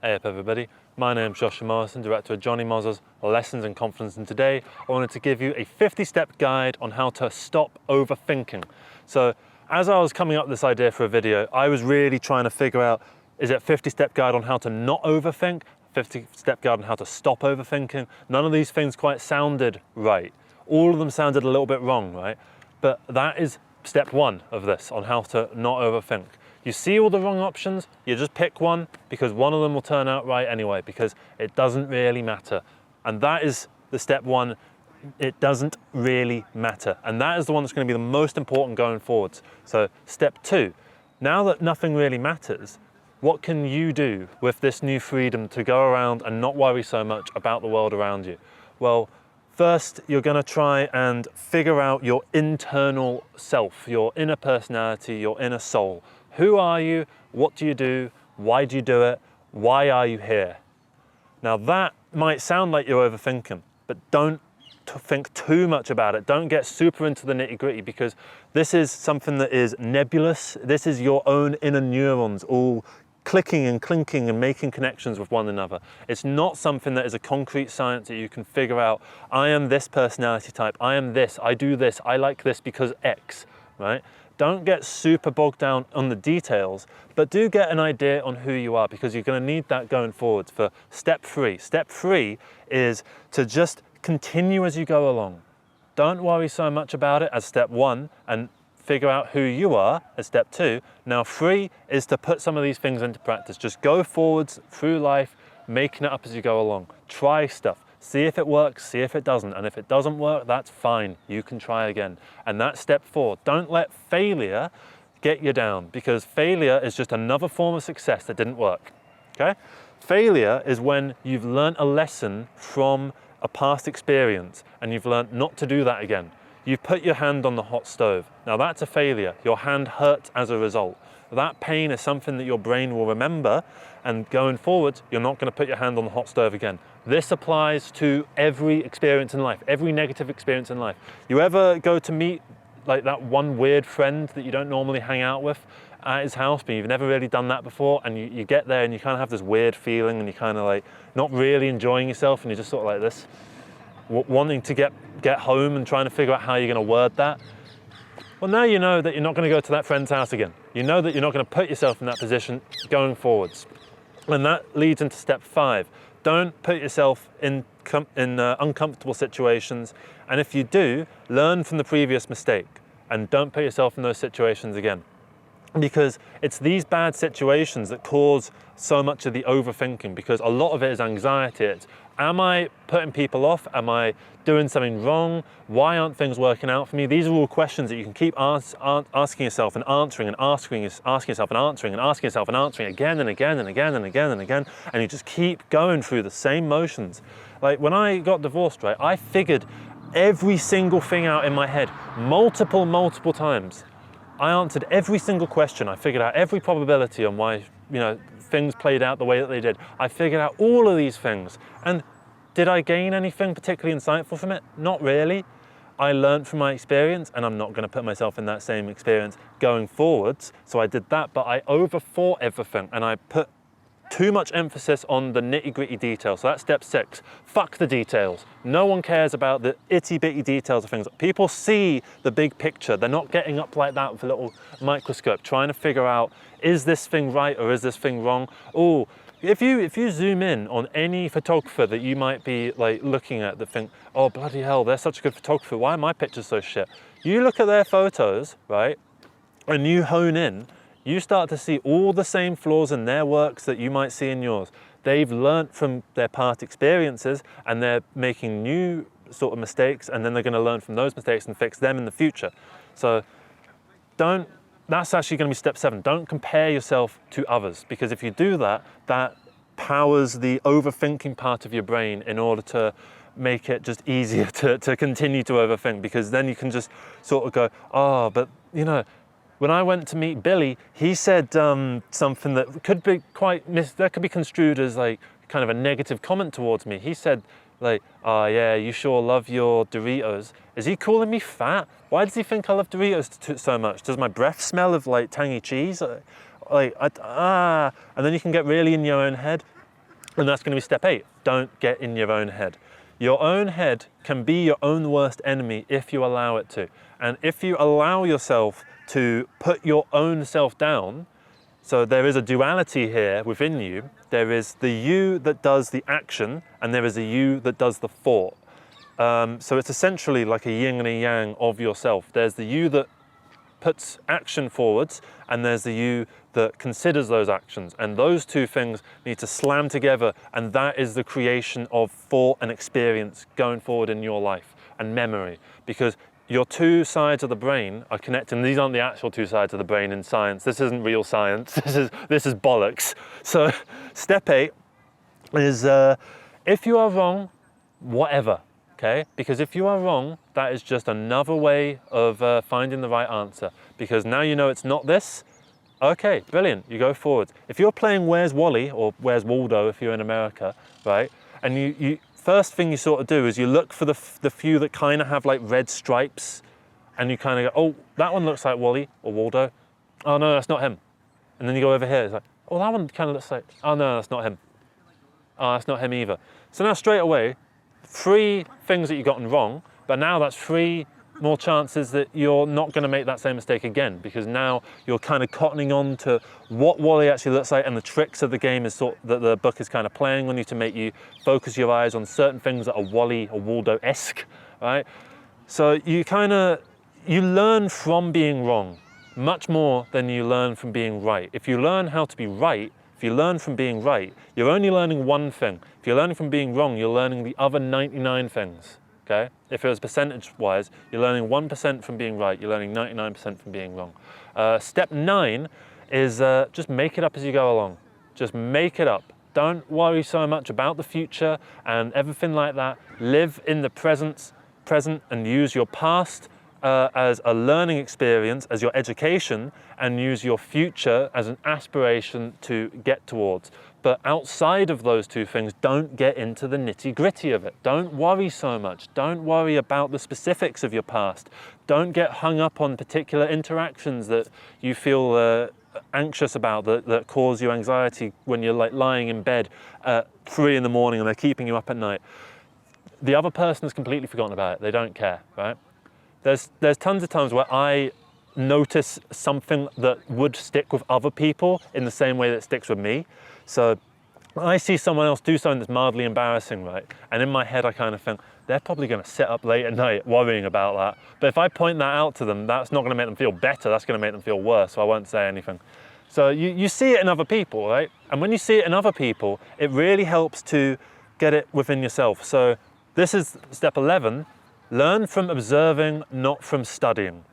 Hey up everybody, my name's Joshua Morrison, director of Jonny Mozza's Lessons in Confidence, and today I wanted to give you a 50-step guide on how to stop overthinking. So as I was coming up with this idea for a video, I was really trying to figure out, is it a 50-step guide on how to not overthink, 50-step guide on how to stop overthinking? None of these things quite sounded right. All of them sounded a little bit wrong, right? But that is step one of this, on how to not overthink. You see all the wrong options, you just pick one because one of them will turn out right anyway, because it doesn't really matter. And that is the step one, it doesn't really matter. And that is the one that's going to be the most important going forwards. So step two, now that nothing really matters, what can you do with this new freedom to go around and not worry so much about the world around you? Well, first, you're going to try and figure out your internal self, your inner personality, your inner soul. Who are you? What do you do? Why do you do it? Why are you here? Now that might sound like you're overthinking, but don't think too much about it. Don't get super into the nitty-gritty, because this is something that is nebulous. This is your own inner neurons all clicking and clinking and making connections with one another. It's not something that is a concrete science that you can figure out, I am this personality type, I am this, I do this, I like this because X, right? Don't get super bogged down on the details, but do get an idea on who you are, because you're going to need that going forward for step three. Step three is to just continue as you go along. Don't worry so much about it as step one, and figure out who you are as step two. Now three is to put some of these things into practice. Just go forwards through life, making it up as you go along. Try stuff. See if it works, see if it doesn't, and if it doesn't work, that's fine. You can try again. And that's step four. Don't let failure get you down, because failure is just another form of success that didn't work, okay? Failure is when you've learned a lesson from a past experience and you've learned not to do that again. You've put your hand on the hot stove. Now that's a failure. Your hand hurt as a result. That pain is something that your brain will remember, and going forward, you're not going to put your hand on the hot stove again. This applies to every experience in life, every negative experience in life. You ever go to meet like that one weird friend that you don't normally hang out with at his house, but you've never really done that before, and you get there and you kind of have this weird feeling and you're kind of like not really enjoying yourself, and you're just sort of like this, wanting to get home and trying to figure out how you're going to word that. Well, now you know that you're not going to go to that friend's house again. You know that you're not going to put yourself in that position going forwards. And that leads into step five. Don't put yourself in uncomfortable situations. And if you do, learn from the previous mistake and don't put yourself in those situations again. Because it's these bad situations that cause so much of the overthinking, because a lot of it is anxiety. It's, am I putting people off? Am I doing something wrong? Why aren't things working out for me? These are all questions that you can keep asking yourself and answering and asking yourself and answering and asking yourself and answering again and again and again and again and again. And you just keep going through the same motions. Like when I got divorced, right, I figured every single thing out in my head multiple times. I answered every single question. I figured out every probability on why, things played out the way that they did. I figured out all of these things. And did I gain anything particularly insightful from it? Not really. I learned from my experience, and I'm not going to put myself in that same experience going forwards. So I did that, but I overthought everything, and I put too much emphasis on the nitty-gritty details. So that's step six. Fuck the details. No one cares about the itty-bitty details of things. People see the big picture. They're not getting up like that with a little microscope, trying to figure out, is this thing right or is this thing wrong? Oh, if you zoom in on any photographer that you might be like looking at, that think, oh bloody hell, they're such a good photographer, why are my pictures so shit? You look at their photos, right, and you hone in, you start to see all the same flaws in their works that you might see in yours. They've learnt from their past experiences and they're making new sort of mistakes, and then they're going to learn from those mistakes and fix them in the future. So that's actually going to be step seven. Don't compare yourself to others, because if you do that, that powers the overthinking part of your brain in order to make it just easier to continue to overthink, because then you can just sort of go, oh, but when I went to meet Billy, he said something that could be that could be construed as like kind of a negative comment towards me. He said like, oh yeah, you sure love your Doritos. Is he calling me fat? Why does he think I love Doritos so much? Does my breath smell of like tangy cheese? And then you can get really in your own head. And that's going to be step 8. Don't get in your own head. Your own head can be your own worst enemy if you allow it to. And if you allow yourself to put your own self down, so there is a duality here within you. There is the you that does the action, and there is a you that does the thought. So it's essentially like a yin and a yang of yourself. There's the you that puts action forwards, and there's the you that considers those actions. And those two things need to slam together, and that is the creation of thought and experience going forward in your life, and memory. Because your two sides of the brain are connected, and these aren't the actual two sides of the brain in science. This isn't real science, this is bollocks. So step 8 is if you are wrong, whatever. Okay? Because if you are wrong, that is just another way of finding the right answer. Because now you know it's not this, okay, brilliant, you go forward. If you're playing Where's Wally, or Where's Waldo if you're in America, right? And you first thing you sort of do is you look for the few that kind of have like red stripes, and you kind of go, oh, that one looks like Wally or Waldo. Oh no, that's not him. And then you go over here, it's like, oh, that one kind of looks like, oh no, that's not him. Oh, that's not him either. So now straight away, 3 things that you've gotten wrong, but now that's 3 more chances that you're not going to make that same mistake again, because now you're kind of cottoning on to what Wally actually looks like, and the tricks of the game is that the book is kind of playing on you to make you focus your eyes on certain things that are Wally or Waldo-esque, right? So you learn from being wrong much more than you learn from being right. If you learn how to be right, if you learn from being right, you're only learning one thing. If you're learning from being wrong, you're learning the other 99 things, okay? If it was percentage-wise, you're learning 1% from being right, you're learning 99% from being wrong. Step 9 is just make it up as you go along. Just make it up. Don't worry so much about the future and everything like that. Live in the present and use your past as a learning experience, as your education, and use your future as an aspiration to get towards. But outside of those two things, don't get into the nitty-gritty of it. Don't worry so much. Don't worry about the specifics of your past. Don't get hung up on particular interactions that you feel anxious about, that cause you anxiety when you're like lying in bed at 3 in the morning and they're keeping you up at night. The other person has completely forgotten about it. They don't care, right? There's tons of times where I notice something that would stick with other people in the same way that it sticks with me. So I see someone else do something that's mildly embarrassing, right? And in my head, I kind of think, they're probably going to sit up late at night worrying about that. But if I point that out to them, that's not going to make them feel better. That's going to make them feel worse. So I won't say anything. So you see it in other people, right? And when you see it in other people, it really helps to get it within yourself. So this is step 11. Learn from observing, not from studying.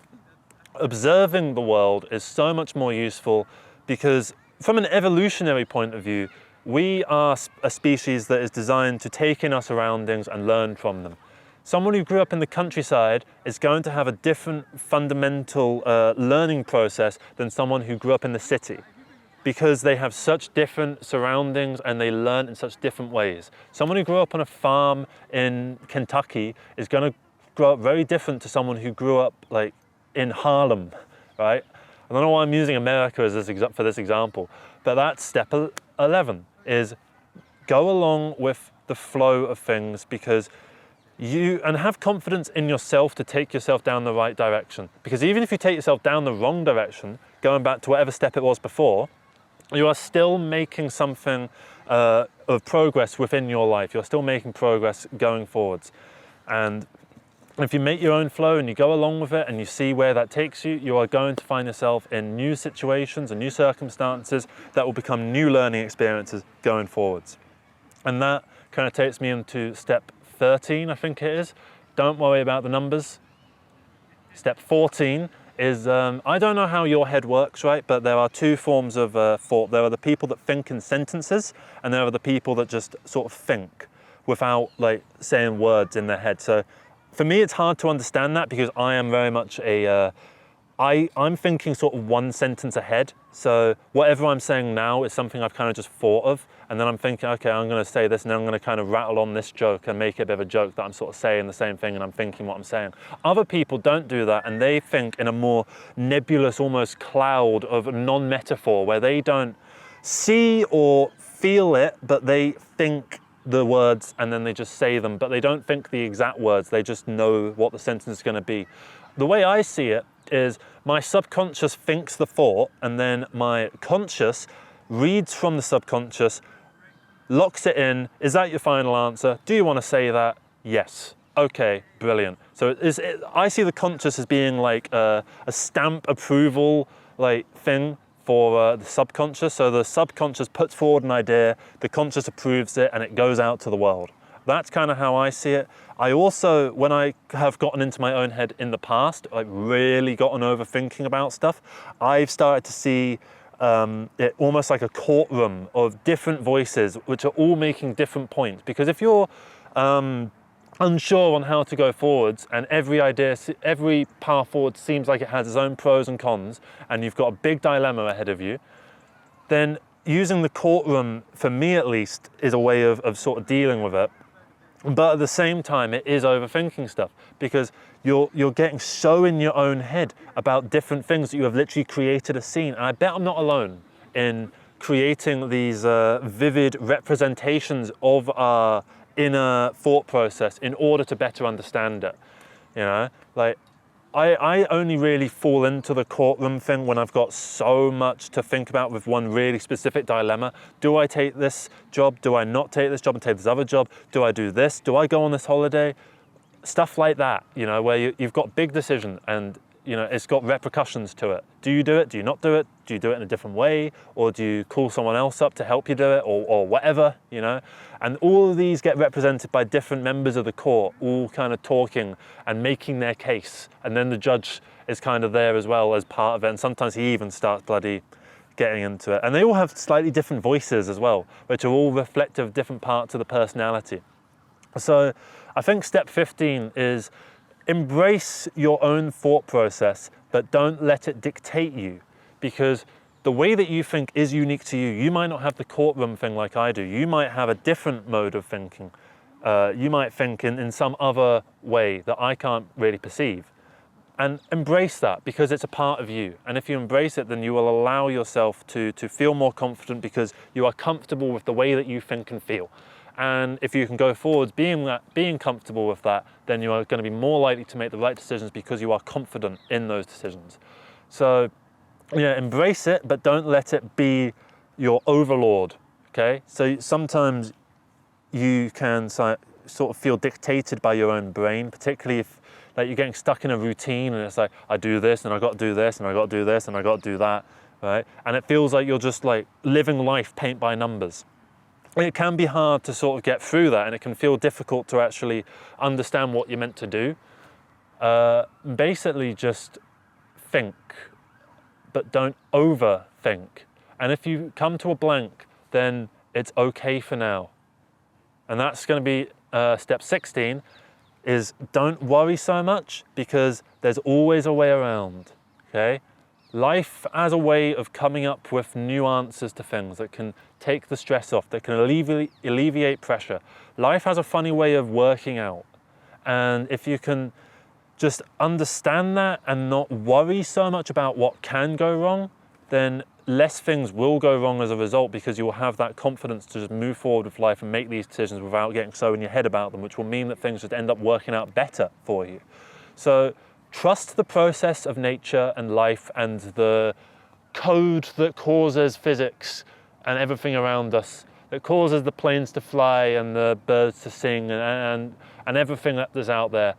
Observing the world is so much more useful because from an evolutionary point of view, we are a species that is designed to take in our surroundings and learn from them. Someone who grew up in the countryside is going to have a different fundamental learning process than someone who grew up in the city, because they have such different surroundings and they learn in such different ways. Someone who grew up on a farm in Kentucky is going to grow up very different to someone who grew up like in Harlem, right? I don't know why I'm using America as for this example, but that's step 11, is go along with the flow of things, because and have confidence in yourself to take yourself down the right direction. Because even if you take yourself down the wrong direction, going back to whatever step it was before, you are still making something of progress within your life. You're still making progress going forwards. And if you make your own flow and you go along with it and you see where that takes you, you are going to find yourself in new situations and new circumstances that will become new learning experiences going forwards. And that kind of takes me into step 13, I think it is. Don't worry about the numbers. Step 14 is, I don't know how your head works, right? But there are 2 forms of thought. There are the people that think in sentences, and there are the people that just sort of think without like saying words in their head. So for me, it's hard to understand that because I am very much I'm thinking sort of 1 sentence ahead. So whatever I'm saying now is something I've kind of just thought of. And then I'm thinking, okay, I'm going to say this and then I'm going to kind of rattle on this joke and make it a bit of a joke that I'm sort of saying the same thing and I'm thinking what I'm saying. Other people don't do that, and they think in a more nebulous, almost cloud of non-metaphor, where they don't see or feel it, but they think the words and then they just say them, but they don't think the exact words. They just know what the sentence is going to be. The way I see it is my subconscious thinks the thought, and then my conscious reads from the subconscious, locks it in. Is that your final answer? Do you want to say that? Yes. Okay, brilliant. So I see the conscious as being like a stamp approval like thing for the subconscious. So the subconscious puts forward an idea, the conscious approves it, and it goes out to the world. That's kind of how I see it. I also, when I have gotten into my own head in the past, like really gotten overthinking about stuff, I've started to see it almost like a courtroom of different voices, which are all making different points. Because if you're unsure on how to go forwards, and every path forward seems like it has its own pros and cons, and you've got a big dilemma ahead of you, then using the courtroom, for me at least, is a way of sort of dealing with it. But at the same time, it is overthinking stuff, because you're getting so in your own head about different things that you have literally created a scene. And I bet I'm not alone in creating these vivid representations of our inner thought process in order to better understand it. You know, like I only really fall into the courtroom thing when I've got so much to think about with one really specific dilemma. Do I take this job? Do I not take this job and take this other job? Do I do this? Do I go on this holiday? Stuff like that, you know, where you've got big decision and, you know, it's got repercussions to it. Do you do it? Do you not do it? Do you do it in a different way? Or do you call someone else up to help you do it, or whatever, you know? And all of these get represented by different members of the court, all kind of talking and making their case. And then the judge is kind of there as well as part of it. And sometimes he even starts bloody getting into it. And they all have slightly different voices as well, which are all reflective of different parts of the personality. So I think step 15 is embrace your own thought process, but don't let it dictate you, because the way that you think is unique to you. You might not have the courtroom thing like I do. You might have a different mode of thinking. You might think in some other way that I can't really perceive. And embrace that, because it's a part of you. And if you embrace it, then you will allow yourself to feel more confident, because you are comfortable with the way that you think and feel. And if you can go forwards being comfortable with that, then you are going to be more likely to make the right decisions, because you are confident in those decisions. So, yeah, embrace it, but don't let it be your overlord, okay? So sometimes you can sort of feel dictated by your own brain, particularly if like you're getting stuck in a routine and it's like, I do this and I got to do this and I got to do this and I got to do that, right? And it feels like you're just like living life paint by numbers. It can be hard to sort of get through that, and it can feel difficult to actually understand what you're meant to do. Basically just think, but don't overthink. And if you come to a blank, then it's okay for now. And that's going to be step 16, is don't worry so much, because there's always a way around, okay? Life as a way of coming up with new answers to things that can take the stress off, that can alleviate pressure. Life has a funny way of working out. And if you can just understand that and not worry so much about what can go wrong, then less things will go wrong as a result, because you will have that confidence to just move forward with life and make these decisions without getting so in your head about them, which will mean that things just end up working out better for you. So trust the process of nature and life and the code that causes physics and everything around us, that causes the planes to fly and the birds to sing and everything that is out there.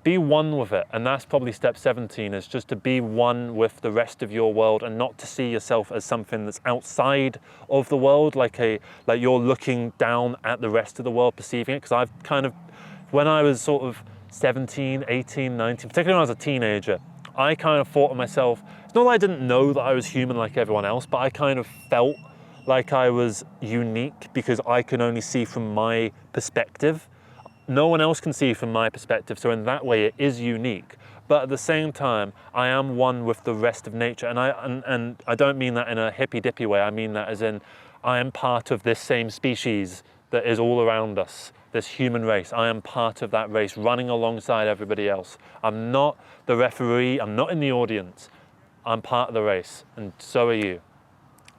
Be one with it. And that's probably step 17, is just to be one with the rest of your world, and not to see yourself as something that's outside of the world, like you're looking down at the rest of the world, perceiving it. Because I've kind of, when I was sort of 17, 18, 19, particularly when I was a teenager, I kind of thought of myself, it's not that I didn't know that I was human like everyone else, but I kind of felt like I was unique because I can only see from my perspective. No one else can see from my perspective, so in that way it is unique. But at the same time, I am one with the rest of nature, and I don't mean that in a hippy-dippy way. I mean that as in, I am part of this same species that is all around us, this human race. I am part of that race, running alongside everybody else. I'm not the referee, I'm not in the audience. I'm part of the race, and so are you.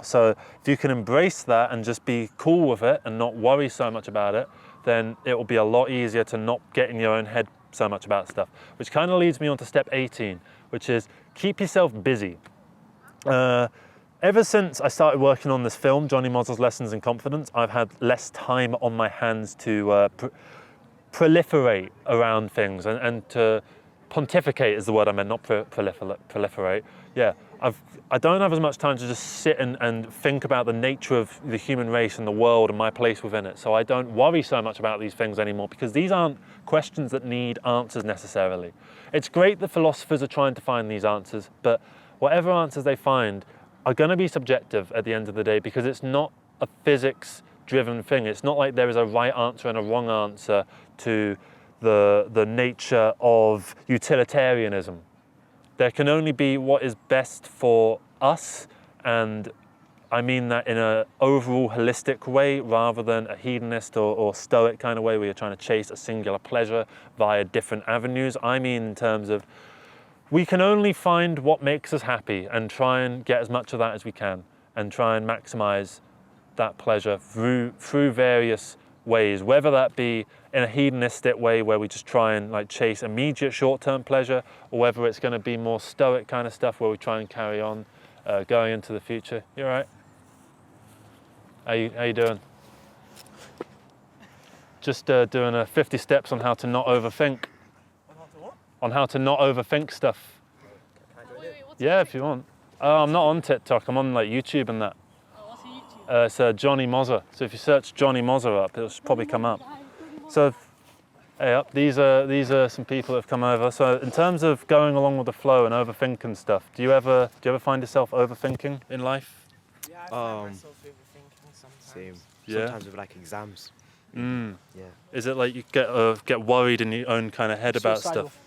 So if you can embrace that and just be cool with it and not worry so much about it, then it will be a lot easier to not get in your own head so much about stuff. Which kind of leads me on to step 18, which is keep yourself busy. Ever since I started working on this film, Jonny Mozza's Lessons in Confidence, I've had less time on my hands to proliferate around things and to pontificate is the word I meant, not proliferate. Yeah, I don't have as much time to just sit and think about the nature of the human race and the world and my place within it. So I don't worry so much about these things anymore because these aren't questions that need answers necessarily. It's great that philosophers are trying to find these answers, but whatever answers they find are going to be subjective at the end of the day because it's not a physics-driven thing. It's not like there is a right answer and a wrong answer to the nature of utilitarianism. There can only be what is best for us, and I mean that in an overall holistic way rather than a hedonist or stoic kind of way where you're trying to chase a singular pleasure via different avenues. I mean in terms of we can only find what makes us happy and try and get as much of that as we can and try and maximize that pleasure through various ways, whether that be in a hedonistic way where we just try and like chase immediate short-term pleasure, or whether it's going to be more stoic kind of stuff where we try and carry on going into the future. You all right? How you doing? Just doing 50 steps on how to not overthink. On how to not overthink stuff. Yeah, if you want. I'm not on TikTok, I'm on like YouTube and that. What's your YouTube? It's Jonny Mozza. So if you search Jonny Mozza up, it'll probably come up. So, hey up, these are some people that have come over. So in terms of going along with the flow and overthinking stuff, do you ever find yourself overthinking in life? Yeah, I find myself overthinking sometimes. Same. Yeah. Sometimes with like exams. Yeah. Yeah. Is it like you get worried in your own kind of head about Suicidal. stuff?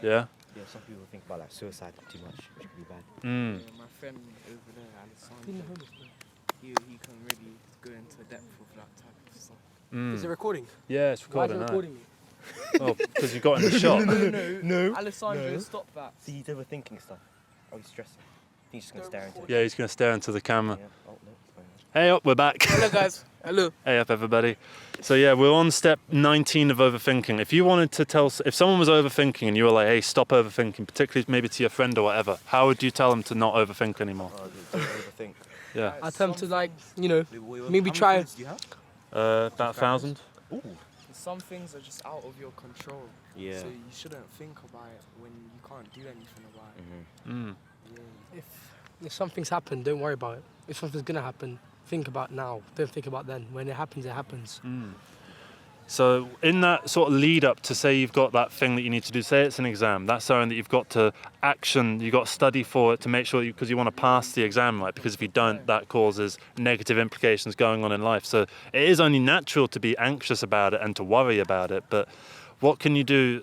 Yeah. Yeah, some people think about like suicide too much, which could be bad. Yeah, my friend over there, Alessandro, he can really go into depth with that type of stuff. Is it recording? Yeah, it's Why is recording. it recording me? Oh, because you got in the shot. No. Alessandro, stop that. See, he's overthinking stuff. Oh, he's stressing. He's just gonna stare into it. Yeah, he's going to stare into the camera. Yeah. Oh no. Sorry. Hey up, we're back. Hello, guys. Hello. Hey up, everybody. So yeah, we're on step 19 of overthinking. If you wanted to if someone was overthinking and you were like, hey, stop overthinking, particularly maybe to your friend or whatever, how would you tell them to not overthink anymore? Oh, don't overthink. Yeah. I tell them to like, maybe How many try. points do you have? About 1,000. Ooh. Some things are just out of your control. Yeah. So you shouldn't think about it when you can't do anything about it. Mm. Yeah. If something's happened, don't worry about it. If something's gonna happen, think about now. Don't think about then. When it happens, it happens. So in that sort of lead up to say you've got that thing that you need to do, say it's an exam, that's something that you've got to action, you've got to study for it to make sure because you want to pass the exam, right? Because if you don't, that causes negative implications going on in life. So it is only natural to be anxious about it and to worry about it, but what can you do?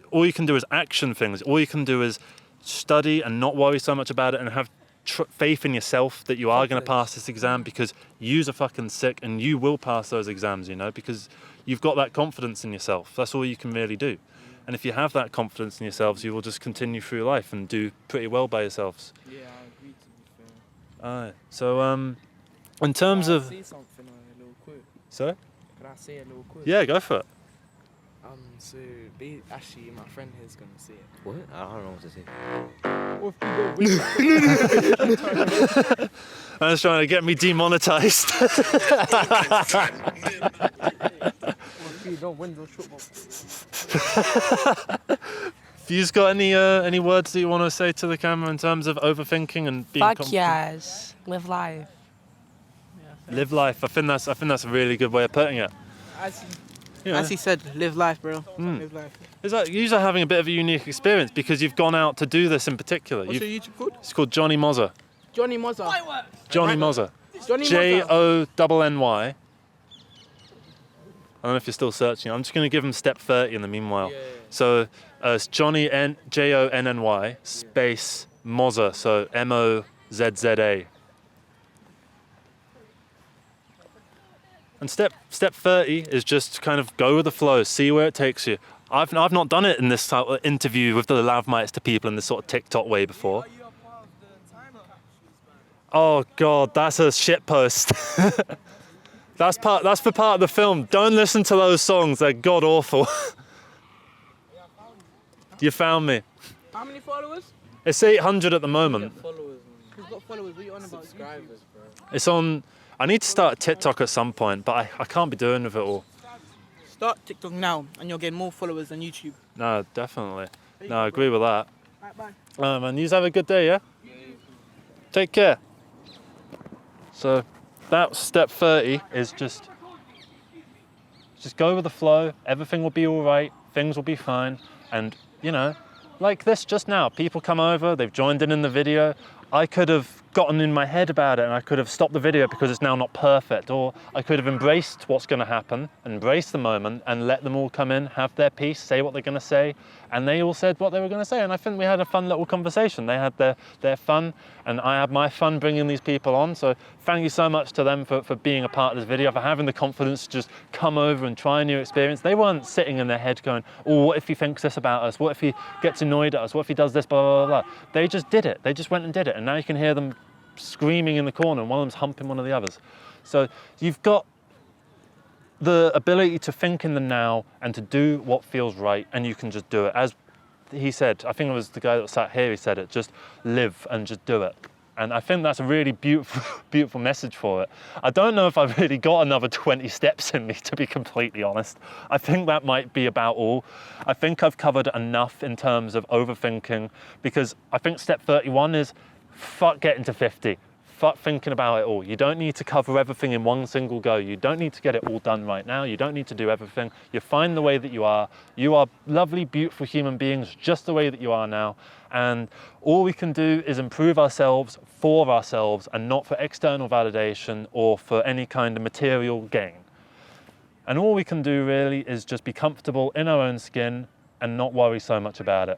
All you can do is action things. All you can do is study and not worry so much about it and have faith in yourself that you are going to pass this exam because you're fucking sick and you will pass those exams, because you've got that confidence in yourself. That's all you can really do. And if you have that confidence in yourselves, you will just continue through life and do pretty well by yourselves. Yeah, I agree, to be fair. So in terms Can I of... say something, a little quote? Sorry? Can I say a little quote? Yeah, go for it. So actually, my friend here's gonna say it. What? I don't know what to say. I was trying to get me demonetized. If you don't win, they'll shoot Have you got any words that you want to say to the camera in terms of overthinking and being Fuck confident? yes, live life. Live life. I think that's a really good way of putting it. As he said, live life, bro. Live life. It's like you are having a bit of a unique experience because you've gone out to do this in particular. What's your YouTube called? It's called Jonny Mozza. Jonny Mozza. Jonny Mozza. Jonny Mozza. Jonny. I don't know if you're still searching. I'm just going to give him step 30 in the meanwhile. Yeah. So it's Jonny Jonny space Mozza. So Mozza. And step 30 is just kind of go with the flow, see where it takes you. I've not done it in this type of interview with the lav mics to people in this sort of TikTok way before. Oh God, that's a shit post. That's for part of the film. Don't listen to those songs, they're god awful. You found me. How many followers? It's 800 at the moment. Followers, Who's got followers? What are you on about? subscribers, bro. It's on, I need to start TikTok at some point, but I can't be doing with it all. Start TikTok now and you'll get more followers than YouTube. No, definitely. No, I agree with that. Alright, bye. Man, you have a good day, yeah? Take care. So that step 30 is just go with the flow. Everything will be all right. Things will be fine. And, you know, like this just now, people come over, they've joined in the video. I could have gotten in my head about it and I could have stopped the video because it's now not perfect, or I could have embraced what's going to happen, embraced the moment and let them all come in, have their piece, say what they're going to say, and they all said what they were going to say, and I think we had a fun little conversation. They had their fun and I had my fun bringing these people on, so thank you so much to them for being a part of this video, for having the confidence to just come over and try a new experience. They weren't sitting in their head going, oh, what if he thinks this about us? What if he gets annoyed at us? What if he does this, blah, blah, blah. They just did it. They just went and did it, and now you can hear them screaming in the corner and one of them's humping one of the others. So you've got the ability to think in the now and to do what feels right, and you can just do it. As he said, I think it was the guy that sat here, he said it, just live and just do it. And I think that's a really beautiful, beautiful message for it. I don't know if I've really got another 20 steps in me, to be completely honest. I think that might be about all. I think I've covered enough in terms of overthinking, because I think step 31 is fuck getting to 50. Fuck thinking about it all. You don't need to cover everything in one single go. You don't need to get it all done right now. You don't need to do everything. You're fine the way that you are. You are lovely, beautiful human beings just the way that you are now. And all we can do is improve ourselves for ourselves and not for external validation or for any kind of material gain. And all we can do really is just be comfortable in our own skin and not worry so much about it.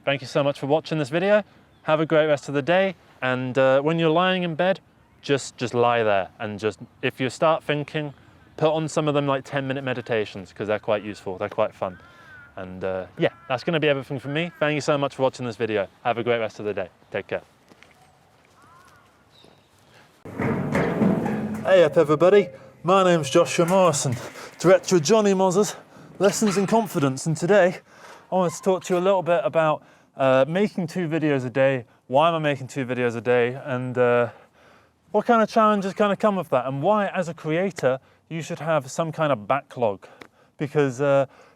Thank you so much for watching this video. Have a great rest of the day. And when you're lying in bed, just lie there and just, if you start thinking, put on some of them like 10-minute meditations, because they're quite useful, they're quite fun. And yeah, that's going to be everything from me. Thank you so much for watching this video. Have a great rest of the day. Take care. Hey up everybody, my name's Joshua Morrison, director of Jonny Mozza's Lessons in Confidence, and today I want to talk to you a little bit about making 2 videos a day. Why am I making 2 videos a day, and what kind of challenges kind of come with that, and why as a creator you should have some kind of backlog, because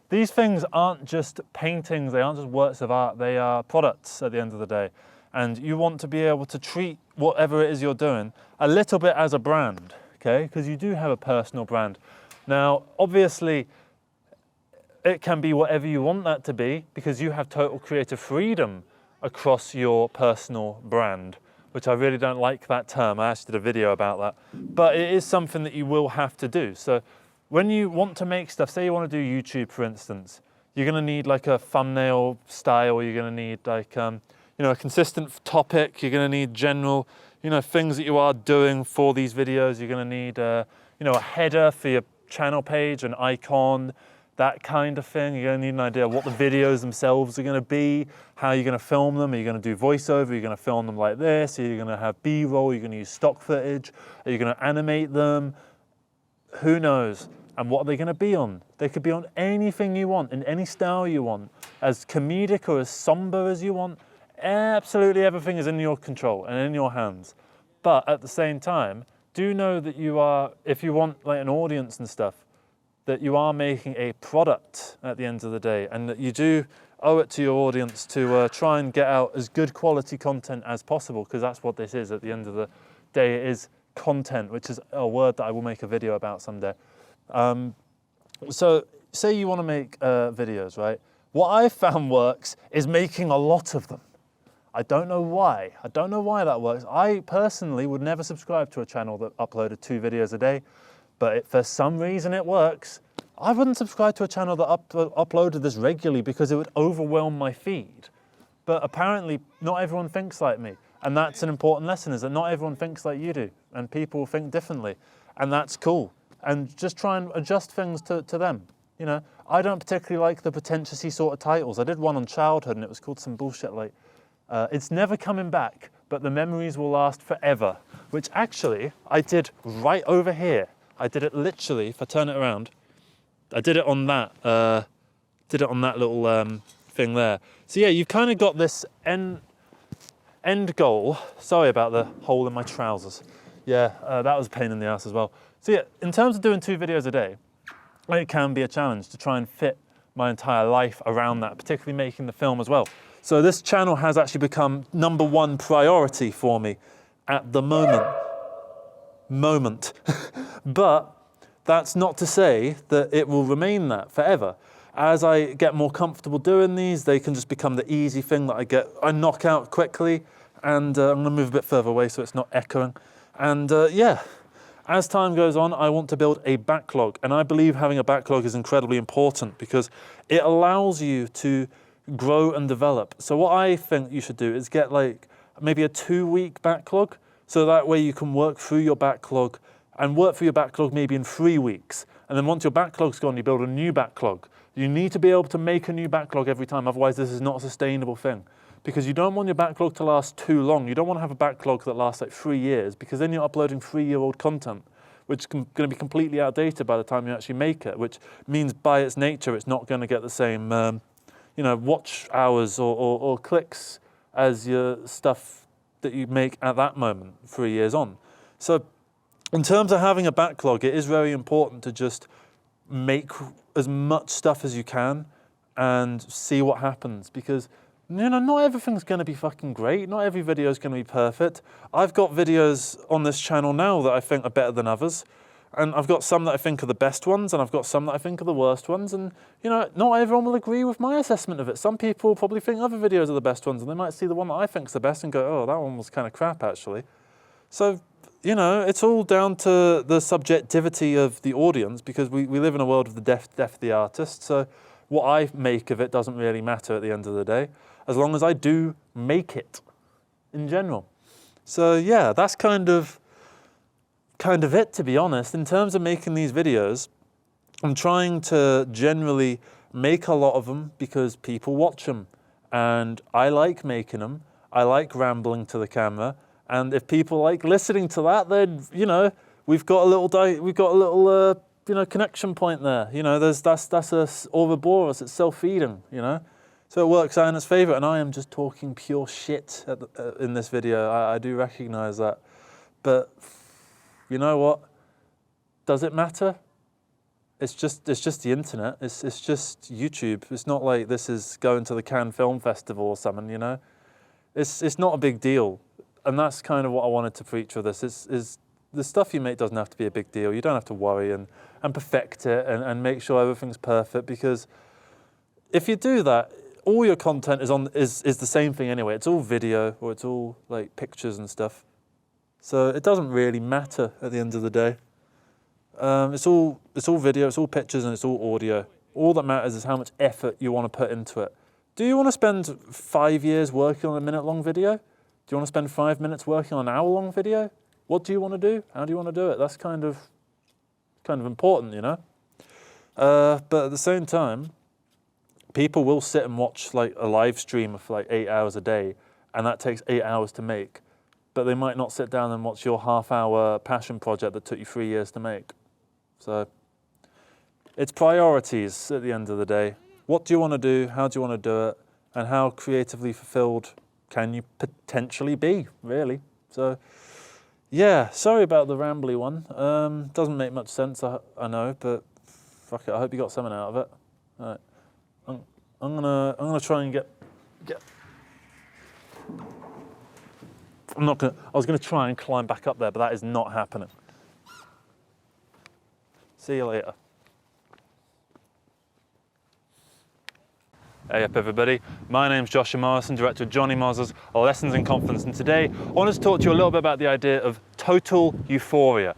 these things aren't just paintings, they aren't just works of art, they are products at the end of the day, and you want to be able to treat whatever it is you're doing a little bit as a brand, okay, because you do have a personal brand. Now obviously it can be whatever you want that to be, because you have total creative freedom across your personal brand, which I really don't like that term. I actually did a video about that, but it is something that you will have to do. So when you want to make stuff, say you want to do YouTube, for instance, you're going to need like a thumbnail style, you're going to need like, you know, a consistent topic, you're going to need general, you know, things that you are doing for these videos, you're going to need, you know, a header for your channel page, an icon, that kind of thing. You're going to need an idea of what the videos themselves are going to be, how you're going to film them. Are you going to do voiceover? Are you going to film them like this? Are you going to have B-roll? Are you going to use stock footage? Are you going to animate them? Who knows? And what are they going to be on? They could be on anything you want, in any style you want, as comedic or as somber as you want. Absolutely everything is in your control and in your hands. But at the same time, do know that you are, if you want like an audience and stuff, that you are making a product at the end of the day, and that you do owe it to your audience to try and get out as good quality content as possible, because that's what this is at the end of the day. It is content, which is a word that I will make a video about someday. So say you want to make videos, right? What I found works is making a lot of them. I don't know why. I don't know why that works. I personally would never subscribe to a channel that uploaded 2 videos a day. But if for some reason it works, I wouldn't subscribe to a channel that uploaded this regularly, because it would overwhelm my feed. But apparently not everyone thinks like me. And that's an important lesson, is that not everyone thinks like you do. And people think differently. And that's cool. And just try and adjust things to them. You know, I don't particularly like the pretentious sort of titles. I did one on childhood and it was called some bullshit like, it's never coming back, but the memories will last forever, which actually I did right over here. I did it literally, if I turn it around, I did it on that little thing there. So yeah, you've kind of got this end goal. Sorry about the hole in my trousers. Yeah, that was a pain in the ass as well. So yeah, in terms of doing 2 videos a day, it can be a challenge to try and fit my entire life around that, particularly making the film as well. So this channel has actually become #1 priority for me at the moment. But that's not to say that it will remain that forever. As I get more comfortable doing these, they can just become the easy thing that I knock out quickly. And I'm gonna move a bit further away so it's not echoing. And yeah, as time goes on, I want to build a backlog. And I believe having a backlog is incredibly important because it allows you to grow and develop. So what I think you should do is get like maybe a 2-week backlog. So that way you can work through your backlog and work through your backlog maybe in 3 weeks. And then once your backlog's gone, you build a new backlog. You need to be able to make a new backlog every time, otherwise this is not a sustainable thing. Because you don't want your backlog to last too long. You don't want to have a backlog that lasts like 3 years, because then you're uploading 3-year-old content, which is going to be completely outdated by the time you actually make it, which means by its nature, it's not going to get the same watch hours or clicks as your stuff that you make at that moment 3 years on. So in terms of having a backlog, it is very important to just make as much stuff as you can and see what happens, because not everything's going to be fucking great. Not every video is going to be perfect. I've got videos on this channel now that I think are better than others, and I've got some that I think are the best ones, and I've got some that I think are the worst ones, and not everyone will agree with my assessment of it. Some people probably think other videos are the best ones, and they might see the one that I think is the best and go, oh, that one was kind of crap actually. So it's all down to the subjectivity of the audience, because we live in a world of the deaf of the artist. So what I make of it doesn't really matter at the end of the day, as long as I do make it in general. So yeah, that's kind of it, to be honest. In terms of making these videos, I'm trying to generally make a lot of them because people watch them, and I like making them. I like rambling to the camera. And if people like listening to that, then we've got a little connection point there. That's us Ouroboros. It's self-feeding. So it works out in its favour. And I am just talking pure shit in this video. I do recognise that, but you know what? Does it matter? It's just the internet. It's just YouTube. It's not like this is going to the Cannes Film Festival or something. It's not a big deal. And that's kind of what I wanted to preach with this, is the stuff you make doesn't have to be a big deal. You don't have to worry and perfect it and make sure everything's perfect, because if you do that, all your content is the same thing anyway. It's all video, or it's all like pictures and stuff. So it doesn't really matter at the end of the day. It's all video, it's all pictures, and it's all audio. All that matters is how much effort you want to put into it. Do you want to spend 5 years working on a minute-long video? Do you want to spend 5 minutes working on an hour-long video? What do you want to do? How do you want to do it? That's kind of important, But at the same time, people will sit and watch like a live stream for like 8 hours a day, and that takes 8 hours to make. But they might not sit down and watch your half-hour passion project that took you 3 years to make. So it's priorities at the end of the day. What do you want to do? How do you want to do it? And how creatively fulfilled can you potentially be, really? So, yeah, sorry about the rambly one. Doesn't make much sense, I know, but fuck it. I hope you got something out of it. All right, I'm gonna try and get. I was gonna try and climb back up there, but that is not happening. See you later. Hey up everybody, my name's Joshua Morrison, director of Jonny Mozza's Lessons in Confidence, and today I wanted to talk to you a little bit about the idea of total euphoria.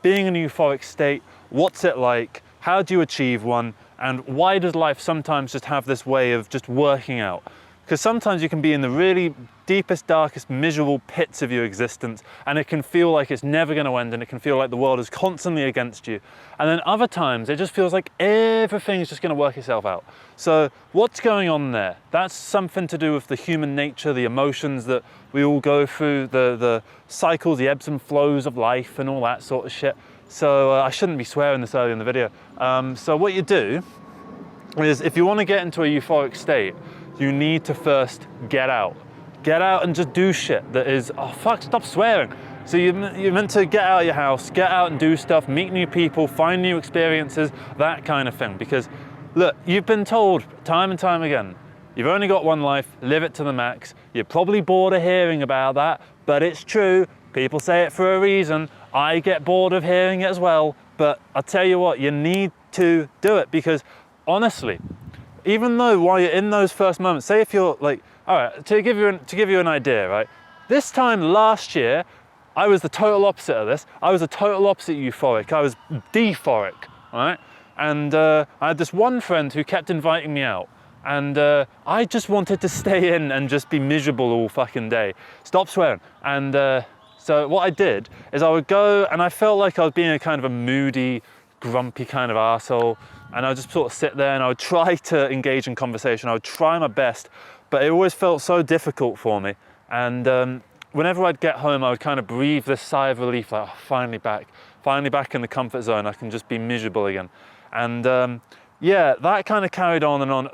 Being in a euphoric state, what's it like, how do you achieve one, and why does life sometimes just have this way of just working out? Because sometimes you can be in the really deepest, darkest, miserable pits of your existence, and it can feel like it's never going to end, and it can feel like the world is constantly against you. And then other times it just feels like everything is just going to work itself out. So what's going on there? That's something to do with the human nature, the emotions that we all go through, the cycles, the ebbs and flows of life and all that sort of shit. So I shouldn't be swearing this early in the video. So what you do is, if you want to get into a euphoric state, you need to first get out. Get out and just do shit that is, oh fuck, stop swearing. So you're meant to get out of your house, get out and do stuff, meet new people, find new experiences, that kind of thing. Because look, you've been told time and time again, you've only got one life, live it to the max. You're probably bored of hearing about that, but it's true. People say it for a reason. I get bored of hearing it as well, but I'll tell you what, you need to do it, because honestly, even though while you're in those first moments, say if you're like, all right, to give you an idea, right? This time last year, I was the total opposite of this. I was the total opposite euphoric. I was dephoric, right? And I had this one friend who kept inviting me out, and I just wanted to stay in and just be miserable all fucking day. Stop swearing. And so what I did is I would go, and I felt like I was being a kind of a moody, grumpy kind of arsehole, and I would just sort of sit there and I would try to engage in conversation. I would try my best, but it always felt so difficult for me. And whenever I'd get home, I would kind of breathe this sigh of relief, like, oh, finally back in the comfort zone. I can just be miserable again. And yeah, that kind of carried on and on.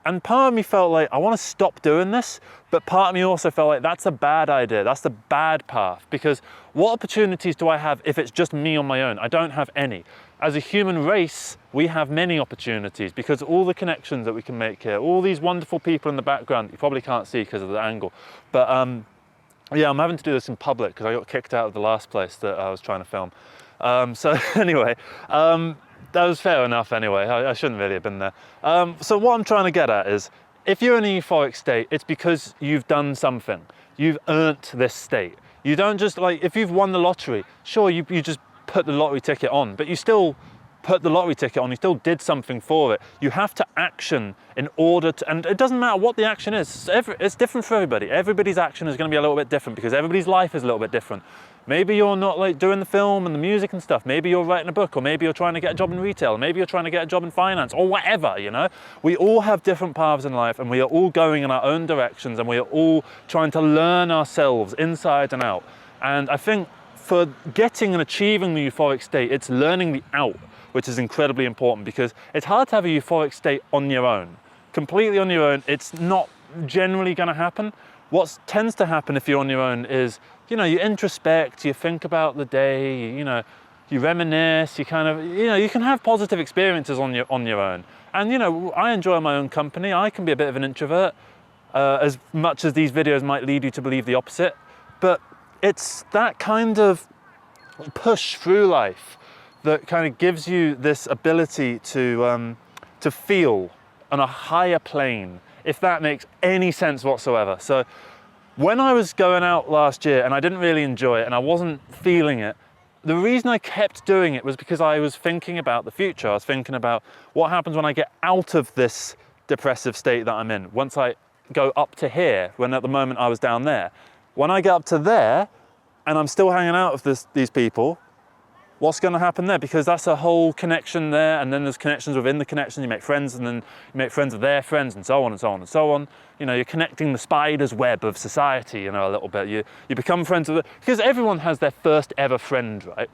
And part of me felt like I want to stop doing this, but part of me also felt like that's a bad idea. That's the bad path, because what opportunities do I have if it's just me on my own? I don't have any. As a human race, we have many opportunities, because all the connections that we can make here, all these wonderful people in the background that you probably can't see because of the angle. But yeah, I'm having to do this in public because I got kicked out of the last place that I was trying to film. So anyway, that was fair enough anyway. I shouldn't really have been there. So what I'm trying to get at is, if you're in a euphoric state, it's because you've done something. You've earned this state. You don't just, like, if you've won the lottery, sure, you just put the lottery ticket on, but you still put the lottery ticket on, you still did something for it. You have to action in order to, and it doesn't matter what the action is. It's different for everybody. Everybody's action is going to be a little bit different, because everybody's life is a little bit different. Maybe you're not like doing the film and the music and stuff. Maybe you're writing a book, or maybe you're trying to get a job in retail, or maybe you're trying to get a job in finance, or whatever, you know? We all have different paths in life, and we are all going in our own directions, and we are all trying to learn ourselves inside and out. And I think for getting and achieving the euphoric state, it's learning the out, which is incredibly important, because it's hard to have a euphoric state on your own. Completely on your own, it's not generally going to happen. What tends to happen if you're on your own is, you know, you introspect, you think about the day, you know, you reminisce, you kind of, you know, you can have positive experiences on your own. And, you know, I enjoy my own company. I can be a bit of an introvert, as much as these videos might lead you to believe the opposite. But it's that kind of push through life that kind of gives you this ability to feel on a higher plane, if that makes any sense whatsoever. So when I was going out last year and I didn't really enjoy it and I wasn't feeling it, the reason I kept doing it was because I was thinking about the future. I was thinking about what happens when I get out of this depressive state that I'm in. Once I go up to here, when at the moment I was down there. When I get up to there and I'm still hanging out with these people, what's going to happen there? Because that's a whole connection there, and then there's connections within the connection. You make friends, and then you make friends with their friends, and so on and so on and so on. You know, you're connecting the spider's web of society, you know, a little bit. You become friends with it, because everyone has their first ever friend, right?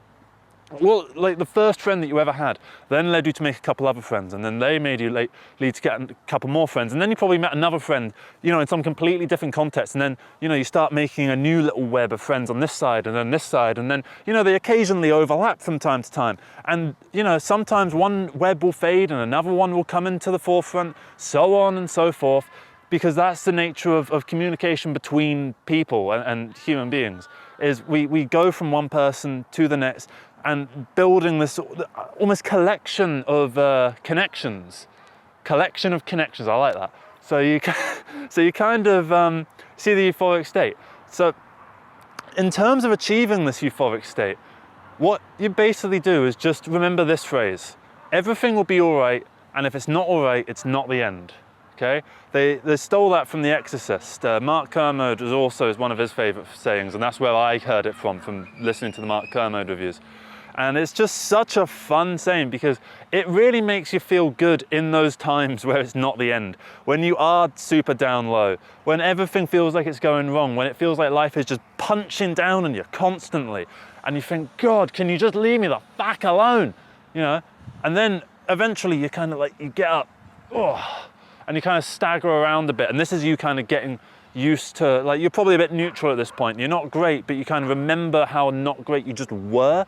Well, like the first friend that you ever had then led you to make a couple other friends, and then they made you lead to get a couple more friends, and then you probably met another friend, you know, in some completely different context, and then, you know, you start making a new little web of friends on this side and then this side, and then, you know, they occasionally overlap from time to time, and, you know, sometimes one web will fade and another one will come into the forefront, so on and so forth, because that's the nature of communication between people and human beings, is we go from one person to the next, and building this almost collection of connections. Collection of connections, I like that. So you kind of see the euphoric state. So in terms of achieving this euphoric state, what you basically do is just remember this phrase: everything will be all right, and if it's not all right, it's not the end. okay? They stole that from The Exorcist. Mark Kermode was also one of his favourite sayings, and that's where I heard it from listening to the Mark Kermode reviews. And it's just such a fun saying because it really makes you feel good in those times where it's not the end. When you are super down low, when everything feels like it's going wrong, when it feels like life is just punching down on you constantly, and you think, God, can you just leave me the fuck alone? You know? And then eventually you kind of like, you get up, oh, and you kind of stagger around a bit. And this is you kind of getting used to, like, you're probably a bit neutral at this point. You're not great, but you kind of remember how not great you just were.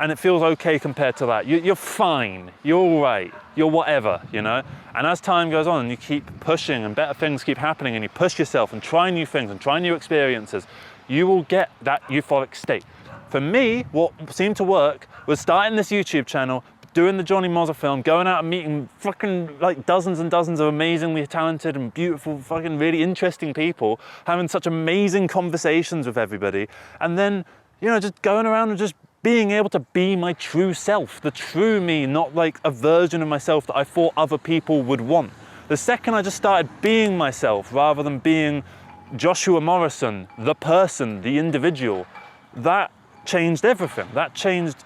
And it feels okay compared to that. You're fine, you're all right, you're whatever, you know? And as time goes on and you keep pushing and better things keep happening and you push yourself and try new things and try new experiences, you will get that euphoric state. For me, what seemed to work was starting this YouTube channel, doing the Jonny Mozza film, going out and meeting fucking like dozens and dozens of amazingly talented and beautiful, fucking really interesting people, having such amazing conversations with everybody, and then, you know, just going around and just being able to be my true self, the true me, not like a version of myself that I thought other people would want. The second I just started being myself rather than being Joshua Morrison, the person, the individual, that changed everything. That changed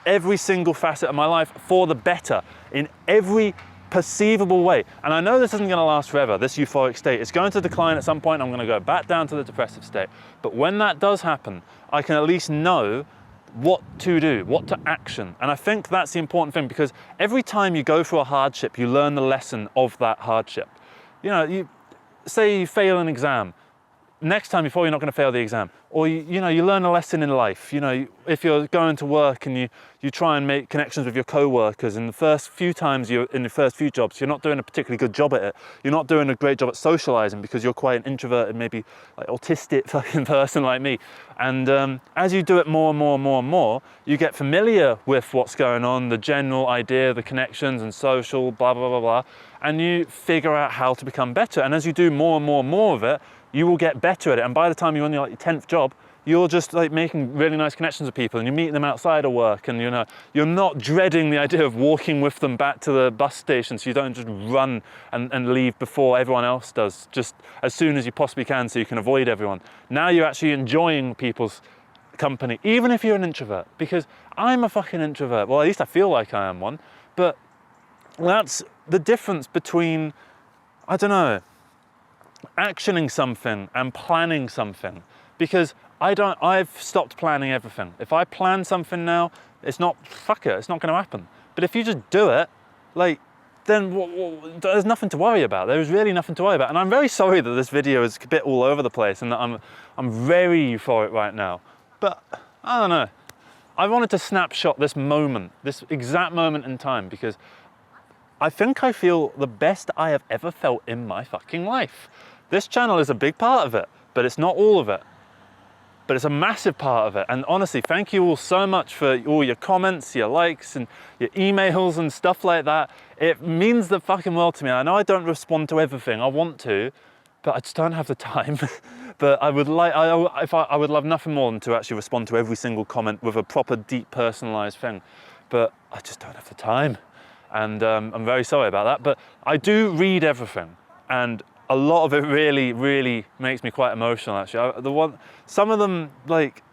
every single facet of my life for the better in every perceivable way. And I know this isn't going to last forever, this euphoric state. It's going to decline at some point. I'm going to go back down to the depressive state. But when that does happen, I can at least know what to do, what to action. And I think that's the important thing, because every time you go through a hardship, you learn the lesson of that hardship. You know, you say you fail an exam. Next time you're probably not going to fail the exam. Or you know, you learn a lesson in life. You know, if you're going to work and you try and make connections with your co-workers, and the first few times you're in the first few jobs, you're not doing a particularly good job at it. You're not doing a great job at socializing because you're quite an introverted, maybe like autistic fucking person like me. And as you do it more and more and more and more, you get familiar with what's going on, the general idea, the connections and social, blah, blah, blah, blah. And you figure out how to become better. And as you do more and more and more of it, you will get better at it. And by the time you're on your 10th job, you're just like making really nice connections with people, and you're meeting them outside of work, and you know, you're not dreading the idea of walking with them back to the bus station, so you don't just run and leave before everyone else does, just as soon as you possibly can so you can avoid everyone. Now you're actually enjoying people's company, even if you're an introvert, because I'm a fucking introvert. Well, at least I feel like I am one, but that's the difference between, I don't know, actioning something and planning something, because I've stopped planning everything. If I plan something now, it's not going to happen. But if you just do it, like, then there's nothing to worry about. There's really nothing to worry about. And I'm very sorry that this video is a bit all over the place and that I'm very euphoric right now. But I don't know. I wanted to snapshot this moment, this exact moment in time, because I think I feel the best I have ever felt in my fucking life. This channel is a big part of it, but it's not all of it. But it's a massive part of it. And honestly, thank you all so much for all your comments, your likes, and your emails and stuff like that. It means the fucking world to me. I know I don't respond to everything. I want to, but I just don't have the time. But I would I would love nothing more than to actually respond to every single comment with a proper, deep, personalized thing. But I just don't have the time. And I'm very sorry about that. But I do read everything. And a lot of it really, really makes me quite emotional, actually. Some of them, like,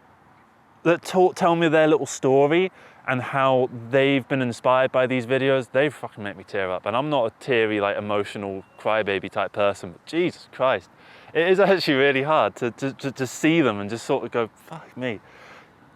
that tell me their little story and how they've been inspired by these videos, they fucking make me tear up. And I'm not a teary, like, emotional crybaby type person, but Jesus Christ. It is actually really hard to see them and just sort of go, fuck me.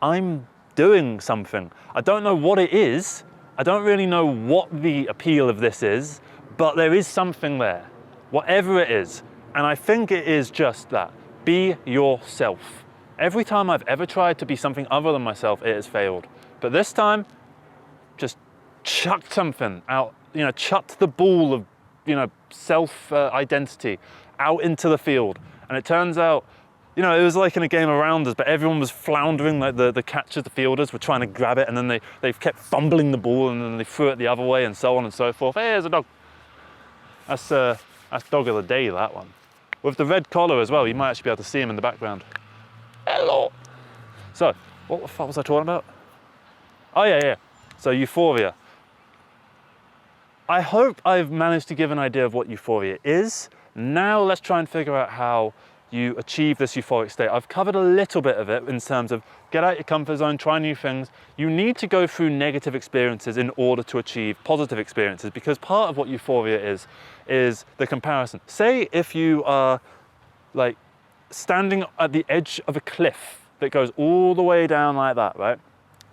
I'm doing something. I don't know what it is. I don't really know what the appeal of this is, but there is something there. Whatever it is, and I think it is just that. Be yourself. Every time I've ever tried to be something other than myself, it has failed. But this time, just chucked something out, you know, chucked the ball of, you know, self-identity out into the field. And it turns out, you know, it was like in a game of rounders, but everyone was floundering, like the catchers, the fielders were trying to grab it, and then they kept fumbling the ball, and then they threw it the other way, and so on and so forth. Hey, there's a dog. That's dog of the day, that one. With the red collar as well, you might actually be able to see him in the background. Hello. So, what the fuck was I talking about? Oh yeah. So Euphoria. I hope I've managed to give an idea of what euphoria is. Now let's try and figure out how you achieve this euphoric state. I've covered a little bit of it in terms of get out your comfort zone, try new things. You need to go through negative experiences in order to achieve positive experiences, because part of what euphoria is the comparison. Say if you are like standing at the edge of a cliff that goes all the way down like that, right?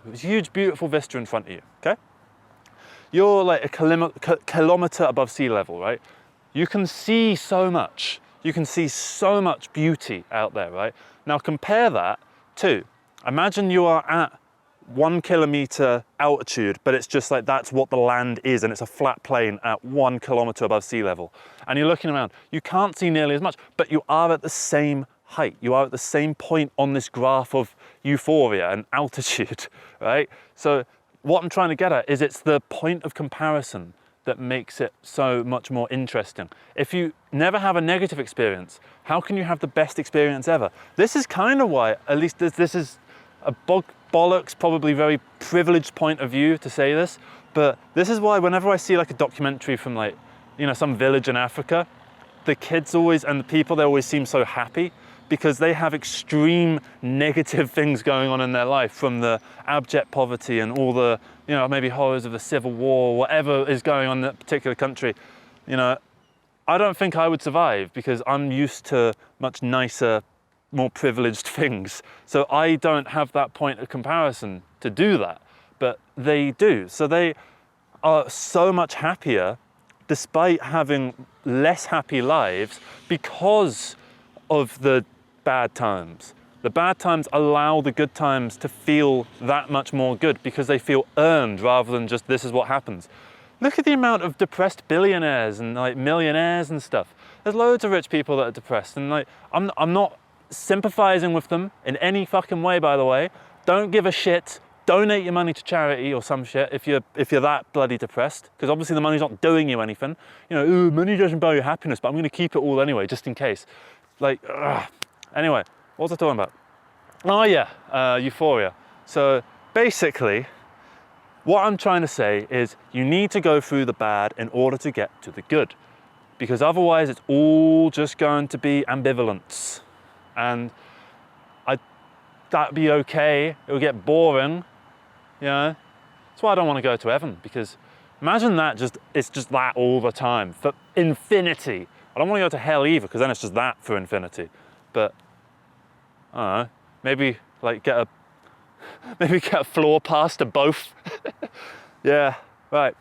There's a huge, beautiful vista in front of you, okay? You're like a kilometer above sea level, right? You can see so much. You can see so much beauty out there, right? Now compare that to, imagine you are at 1 kilometer altitude, but it's just like that's what the land is, and it's a flat plain at 1 kilometer above sea level. And you're looking around, you can't see nearly as much, but you are at the same height. You are at the same point on this graph of euphoria and altitude, right? So what I'm trying to get at is it's the point of comparison that makes it so much more interesting. If you never have a negative experience, how can you have the best experience ever? This is kind of why, at least this is a bollocks, probably very privileged point of view to say this, but this is why whenever I see like a documentary from like, you know, some village in Africa, the kids always, and the people, they always seem so happy because they have extreme negative things going on in their life, from the abject poverty and all the, you know, maybe horrors of the civil war, whatever is going on in that particular country. You know, I don't think I would survive because I'm used to much nicer, more privileged things. So I don't have that point of comparison to do that, but they do. So they are so much happier despite having less happy lives because of the bad times. The bad times allow the good times to feel that much more good because they feel earned rather than just this is what happens. Look at the amount of depressed billionaires and like millionaires and stuff. There's loads of rich people that are depressed, and like I'm not sympathizing with them in any fucking way, by the way. Don't give a shit. Donate your money to charity or some shit if you're that bloody depressed, because obviously the money's not doing you anything. You know, ooh, money doesn't buy you happiness, but I'm going to keep it all anyway, just in case. Like, anyway, what was I talking about? Oh yeah, euphoria. So basically, what I'm trying to say is you need to go through the bad in order to get to the good, because otherwise it's all just going to be ambivalence, and that'd be okay. It would get boring, you know. That's why I don't want to go to heaven, because imagine that it's just that all the time for infinity. I don't want to go to hell either, because then it's just that for infinity. But I don't know, maybe like get a floor pass to both. Yeah, right.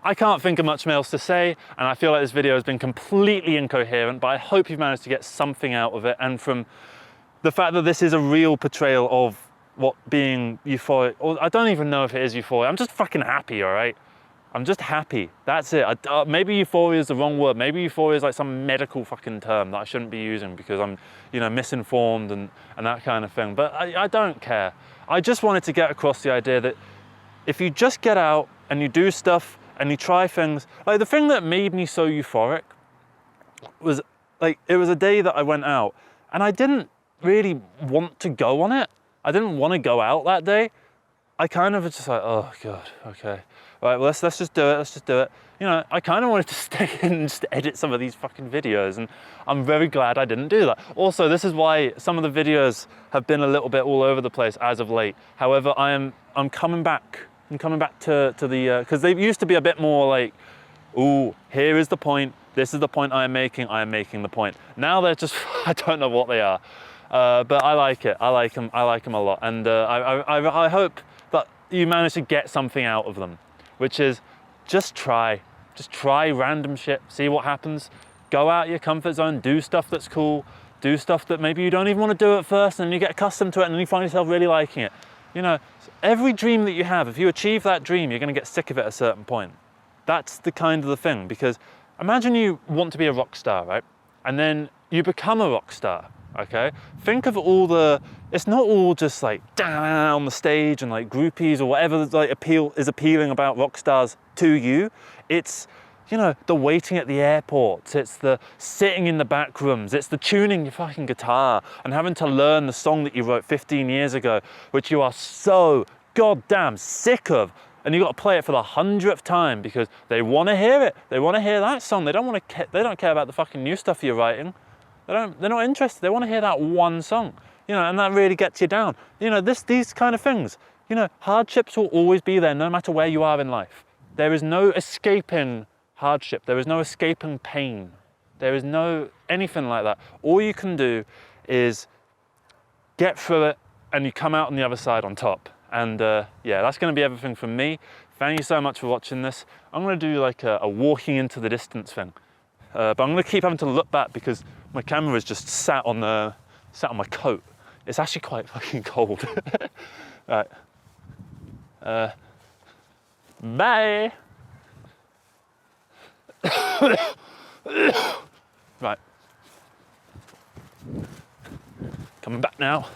I can't think of much else to say, and I feel like this video has been completely incoherent, but I hope you've managed to get something out of it, and from the fact that this is a real portrayal of what being euphoric, or I don't even know if it is euphoria. I'm just fucking happy, all right? I'm just happy. That's it. Maybe euphoria is the wrong word. Maybe euphoria is like some medical fucking term that I shouldn't be using because I'm, you know, misinformed and that kind of thing. But I don't care. I just wanted to get across the idea that if you just get out and you do stuff and you try things, like the thing that made me so euphoric was like, it was a day that I went out and I didn't really want to go on it. I didn't want to go out that day. I kind of was just like, oh God, okay. Right, well, let's just do it, let's just do it. You know, I kind of wanted to stay in and just edit some of these fucking videos, and I'm very glad I didn't do that. Also, this is why some of the videos have been a little bit all over the place as of late. However, I'm coming back. I'm coming back to the, because they used to be a bit more like, ooh, here is the point, this is the point I am making the point. Now they're just, I don't know what they are. But I like it. I like them a lot, and I hope that you manage to get something out of them, which is just try random shit, see what happens. Go out your comfort zone, do stuff that's cool, do stuff that maybe you don't even want to do at first, and then you get accustomed to it, and then you find yourself really liking it. You know, every dream that you have, if you achieve that dream, you're going to get sick of it at a certain point. That's the kind of the thing, because imagine you want to be a rock star, right? And then you become a rock star. Okay, think of all the, it's not all just like down on the stage and like groupies or whatever like is appealing about rock stars to you. It's, you know, the waiting at the airports, it's the sitting in the back rooms, it's the tuning your fucking guitar and having to learn the song that you wrote 15 years ago, which you are so goddamn sick of And you've got to play it for the 100th time because they want to hear it. They want to hear that song. They don't care about the fucking new stuff you're writing. They're not interested. They want to hear that one song, you know, and that really gets you down. You know, these kind of things, you know, hardships will always be there no matter where you are in life. There is no escaping hardship. There is no escaping pain. There is no anything like that. All you can do is get through it and you come out on the other side on top. And yeah, that's going to be everything from me. Thank you so much for watching this. I'm going to do like a walking into the distance thing. But I'm going to keep having to look back because my camera is just sat on my coat. It's actually quite fucking cold. Right. Bye. Right. Coming back now.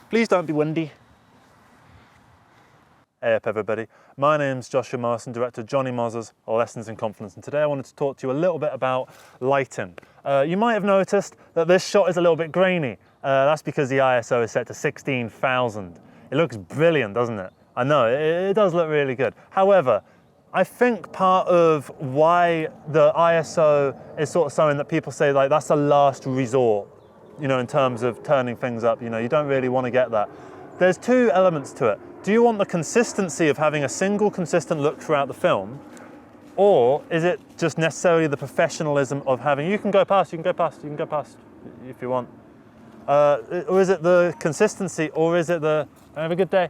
Please don't be windy. Hey up everybody, my name's Joshua Morrison, director of Jonny Mozza's Lessons in Confidence, and today I wanted to talk to you a little bit about lighting. You might have noticed that this shot is a little bit grainy. That's because the ISO is set to 16,000. It looks brilliant, doesn't it? I know, it does look really good. However, I think part of why the ISO is sort of something that people say like that's a last resort, you know, in terms of turning things up, you know, you don't really want to get that. There's two elements to it. Do you want the consistency of having a single consistent look throughout the film? Or is it just necessarily the professionalism of having, you can go past if you want. Or is it the consistency, or is it the, have a good day,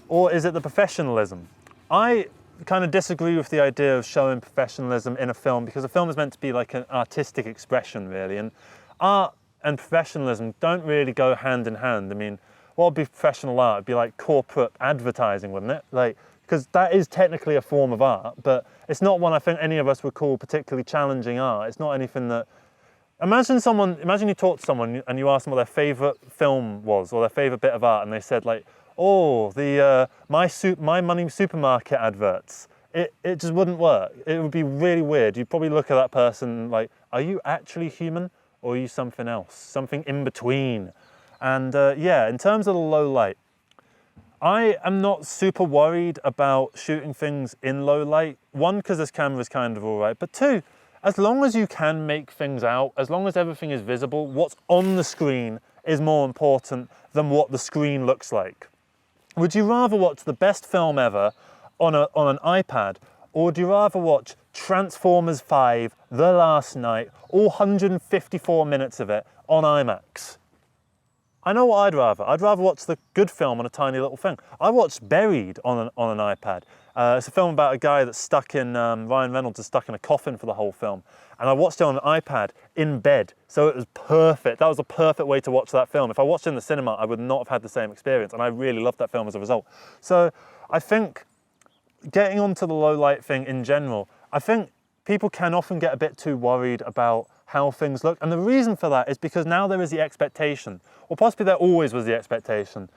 or is it the professionalism? I kind of disagree with the idea of showing professionalism in a film because a film is meant to be like an artistic expression really, and art and professionalism don't really go hand in hand. I mean, what would be professional art? It'd be like corporate advertising, wouldn't it? Like, because that is technically a form of art, but it's not one I think any of us would call particularly challenging art. It's not anything that, imagine you talk to someone and you ask them what their favorite film was or their favorite bit of art, and they said like, oh, the My Money supermarket adverts. It just wouldn't work. It would be really weird. You'd probably look at that person like, are you actually human or are you something else? Something in between. And yeah, in terms of the low light, I am not super worried about shooting things in low light. One, because this camera is kind of all right, but two, as long as you can make things out, as long as everything is visible, what's on the screen is more important than what the screen looks like. Would you rather watch the best film ever on an iPad, or do you rather watch Transformers 5, The Last Night, all 154 minutes of it on IMAX? I know what I'd rather. I'd rather watch the good film on a tiny little thing. I watched Buried on an iPad. It's a film about a guy that's stuck in, Ryan Reynolds is stuck in a coffin for the whole film. And I watched it on an iPad in bed. So it was perfect. That was a perfect way to watch that film. If I watched it in the cinema, I would not have had the same experience. And I really loved that film as a result. So I think getting onto the low light thing in general, I think people can often get a bit too worried about how things look. And the reason for that is because now there is the expectation, or possibly there always was the expectation,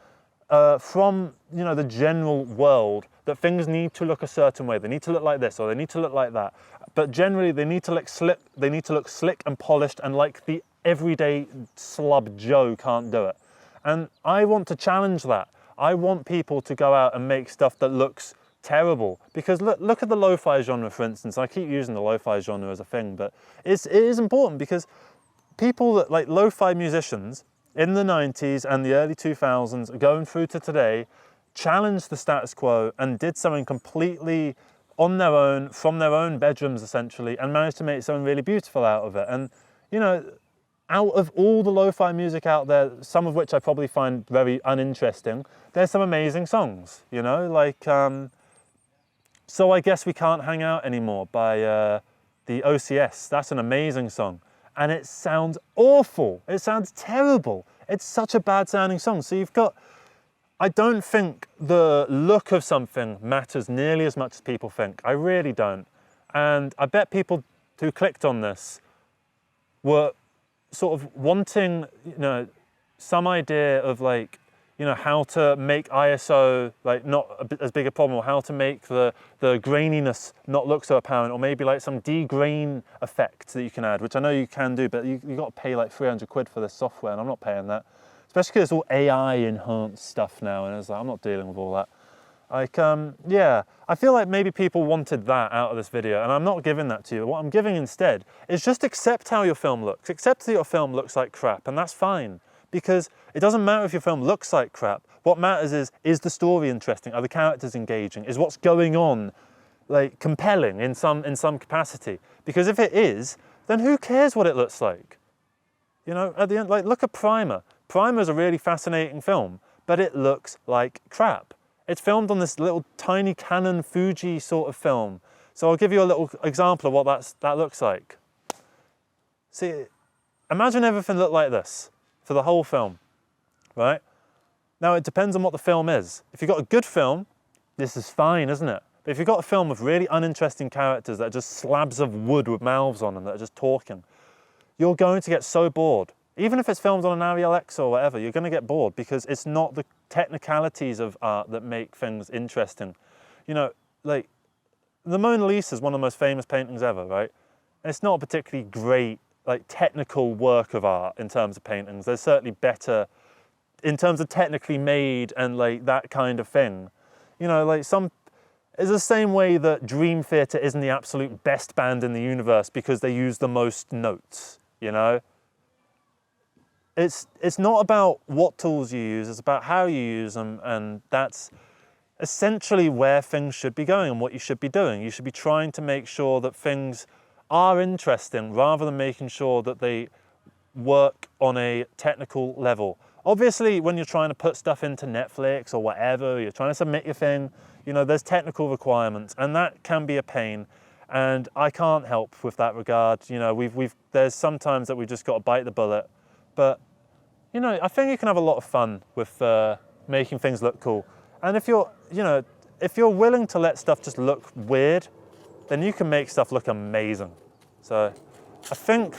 from the general world that things need to look a certain way. They need to look like this or they need to look like that. But generally they need to look slick and polished, and like the everyday slub Joe can't do it. And I want to challenge that. I want people to go out and make stuff that looks terrible, because look at the lo-fi genre, for instance. I keep using the lo-fi genre as a thing, but it is important because people that like lo-fi musicians in the 90s and the early 2000s going through to today challenged the status quo and did something completely on their own, from their own bedrooms essentially, and managed to make something really beautiful out of it. And you know, out of all the lo-fi music out there, some of which I probably find very uninteresting, there's some amazing songs, you know, like So I Guess We Can't Hang Out Anymore by the OCS. That's an amazing song. And it sounds awful. It sounds terrible. It's such a bad sounding song. So you've got, I don't think the look of something matters nearly as much as people think. I really don't. And I bet people who clicked on this were sort of wanting, you know, some idea of like, you know, how to make ISO like not as big a problem, or how to make the graininess not look so apparent, or maybe like some degrain effect that you can add, which I know you can do, but you got to pay like 300 quid for this software, and I'm not paying that. especially because it's all AI enhanced stuff now, and it's like, I'm not dealing with all that. Like, yeah, I feel like maybe people wanted that out of this video, and I'm not giving that to you. What I'm giving instead is just accept how your film looks. Accept that your film looks like crap, and that's fine. Because it doesn't matter if your film looks like crap. What matters is the story interesting? Are the characters engaging? Is what's going on like compelling in some capacity? Because if it is, then who cares what it looks like? You know, at the end, like look at Primer. Primer's a really fascinating film, but it looks like crap. It's filmed on this little tiny Canon Fuji sort of film. So I'll give you a little example of what that looks like. See, imagine everything looked like this for the whole film, right? Now it depends on what the film is. If you've got a good film, this is fine, isn't it? But if you've got a film with really uninteresting characters that are just slabs of wood with mouths on them that are just talking, you're going to get so bored. Even if it's filmed on an Arial X or whatever, you're going to get bored because it's not the technicalities of art that make things interesting. You know, like the Mona Lisa is one of the most famous paintings ever, right? And it's not a particularly great, like technical work of art in terms of paintings. There's certainly better in terms of technically made and like that kind of thing. You know, like it's the same way that Dream Theater isn't the absolute best band in the universe because they use the most notes, you know? It's not about what tools you use, it's about how you use them, and that's essentially where things should be going and what you should be doing. You should be trying to make sure that things are interesting rather than making sure that they work on a technical level. Obviously, when you're trying to put stuff into Netflix or whatever, you're trying to submit your thing, you know, there's technical requirements, and that can be a pain. And I can't help with that regard. You know, there's sometimes that we've just got to bite the bullet. But, you know, I think you can have a lot of fun with making things look cool. And if you're willing to let stuff just look weird, then you can make stuff look amazing. So I think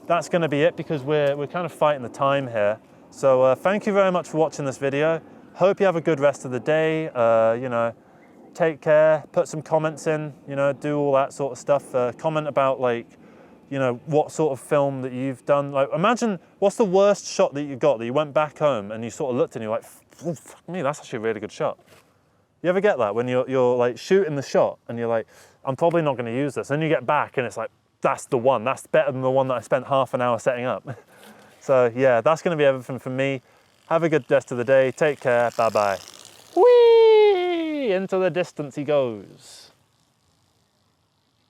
that's going to be it because we're kind of fighting the time here. So thank you very much for watching this video. Hope you have a good rest of the day. You know, take care, put some comments in, you know, do all that sort of stuff. Comment about like, you know, what sort of film that you've done. Like, imagine what's the worst shot that you got that you went back home and you sort of looked and you're like, oh, fuck me, that's actually a really good shot. You ever get that when you're like shooting the shot and you're like, I'm probably not going to use this. And then you get back and it's like, that's the one. That's better than the one that I spent half an hour setting up. So yeah, that's going to be everything from me. Have a good rest of the day. Take care. Bye-bye. Whee! Into the distance he goes.